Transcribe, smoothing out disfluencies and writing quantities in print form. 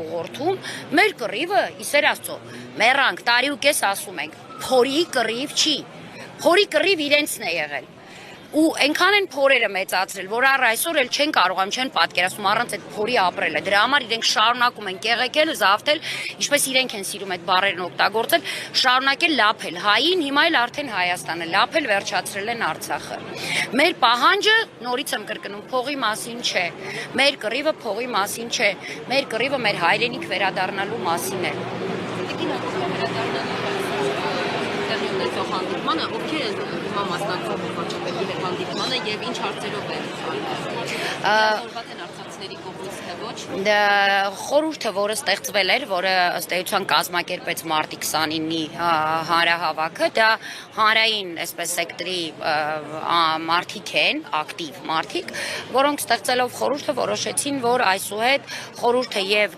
ժողովրդում մեր կռիվը, իսեր Աստծո, մեռանք, տարի ու կես ասում ենք, փորի կռիվ չի, փորի կռիվ իրենցն է եղել։ Ու այնքան են փորերը մեծացրել, որ առ այսօր էլ չեն կարողանում, չեն պատկերացնում առանց այդ փորի ապրելը։ Դրա համար իրենք շարունակում են կեղեքել, զավթել, ինչպես իրենք են սիրում այդ բառերն օգտագործել, շարունակել լափել հային, հիմա էլ արդեն Հայաստանը լափել վերջացրել են Արցախը։ Մեր պահանջը, նորից եմ կրկնում, փողի մասին չէ։ Մեր կռիվը փողի մասին չէ։ Մեր կռիվը մեր հայրենիք վերադառնալու մասին է։ Հանդիպմանը, ովքեր են հիմա մասնակցում վաճառելու հետ հանդիպմանը եւ ինչ հարցերով են հանդիպված են արցախցիների կողմից թե ոչ։ Խորհուրդը, որը ստեղծվել էր, որը ըստ էության կազմակերպեց մարտի 29-ի հանրահավաքը, դա հանրային, այսպես սեկտորի մարդիկ են, ակտիվ մարդիկ, որոնք ստեղծելով խորհուրդը որոշեցին, որ այսուհետ խորհուրդը եւ